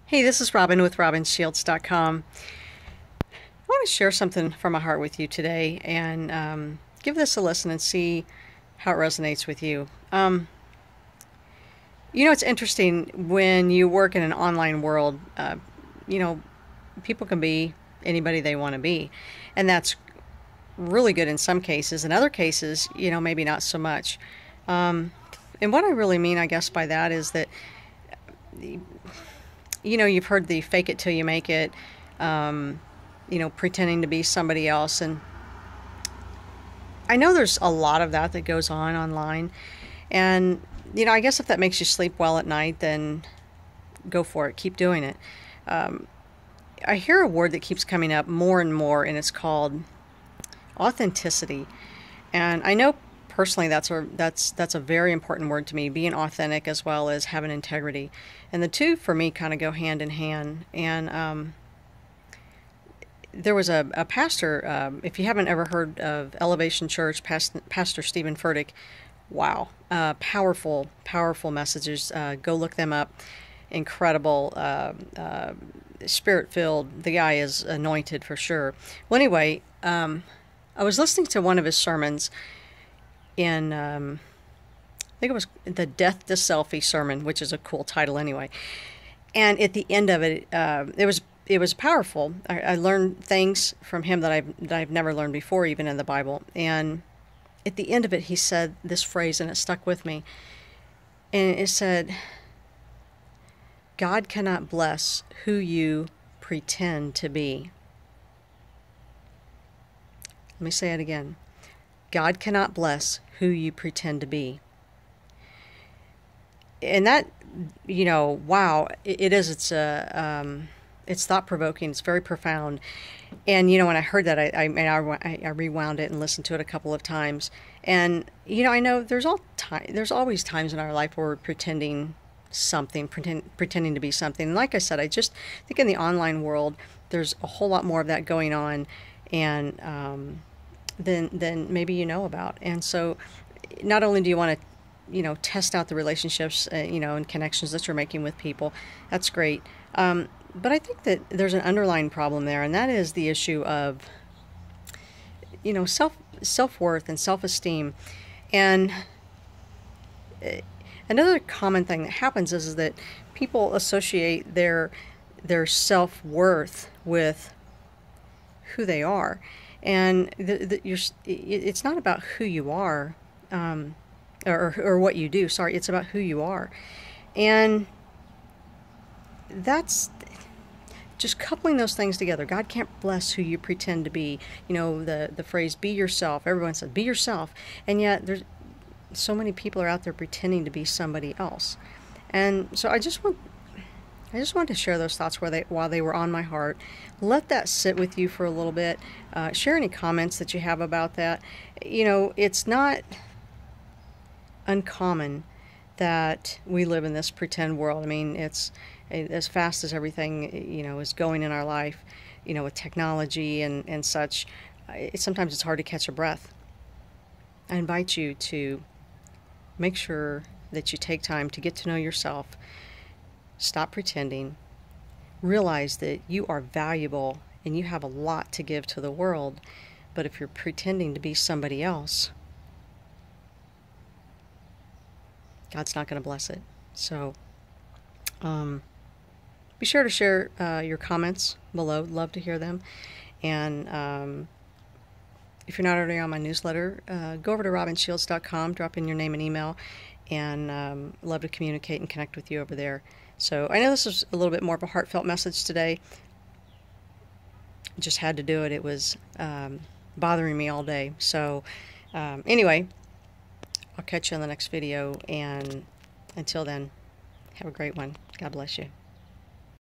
Hey, this is Robin with RobinShields.com. I want to share something from my heart with you today and give this a listen and see how it resonates with you. It's interesting when you work in an online world, you know, people can be anybody they want to be. And that's really good in some cases. In other cases, maybe not so much. And what I really mean, I guess, by that is that you've heard the fake it till you make it, pretending to be somebody else. And I know there's a lot of that goes on online. And, I guess if that makes you sleep well at night, then go for it. Keep doing it. I hear a word that keeps coming up more and more, and it's called authenticity. And I know personally that's a very important word to me, being authentic as well as having integrity. And the two for me kind of go hand in hand. And there was a pastor, if you haven't ever heard of Elevation Church, Pastor Stephen Furtick. Wow, powerful messages. Go look them up. Incredible, spirit-filled. The guy is anointed for sure. Well, anyway, I was listening to one of his sermons in, I think it was the Death to Selfie sermon, which is a cool title anyway. And at the end of it, it was powerful. I learned things from him that I've never learned before, even in the Bible. And at the end of it, he said this phrase, and it stuck with me. And it said, God cannot bless who you pretend to be. Let me say it again. God cannot bless who you pretend to be. And that, wow, it is. It's thought-provoking. It's very profound. And, when I heard that, I rewound it and listened to it a couple of times. And, I know there's always times in our life where we're pretending something, pretending to be something. And like I said, I just think in the online world, there's a whole lot more of that going on, and than maybe you know about. And so, not only do you want to, test out the relationships, and connections that you're making with people, that's great. But I think that there's an underlying problem there, and that is the issue of, self-worth and self-esteem. And another common thing that happens is that people associate their self-worth with who they are. And it's not about who you are, or what you do. Sorry, it's about who you are. And that's just coupling those things together. God can't bless who you pretend to be. The phrase, be yourself. Everyone says, be yourself. And yet there's so many people are out there pretending to be somebody else. And so I just wanted to share those thoughts while they were on my heart. Let that sit with you for a little bit. Share any comments that you have about that. It's not uncommon that we live in this pretend world. I mean, it's as fast as everything, is going in our life, with technology and such. Sometimes it's hard to catch a breath. I invite you to make sure that you take time to get to know yourself. Stop pretending. Realize that you are valuable and you have a lot to give to the world. But if you're pretending to be somebody else, God's not going to bless it. So be sure to share your comments below. Love to hear them. And if you're not already on my newsletter, go over to RobinShields.com, drop in your name and email, and love to communicate and connect with you over there. So I know this is a little bit more of a heartfelt message today. Just had to do it. It was bothering me all day. So anyway, I'll catch you on the next video, and until then, have a great one. God bless you.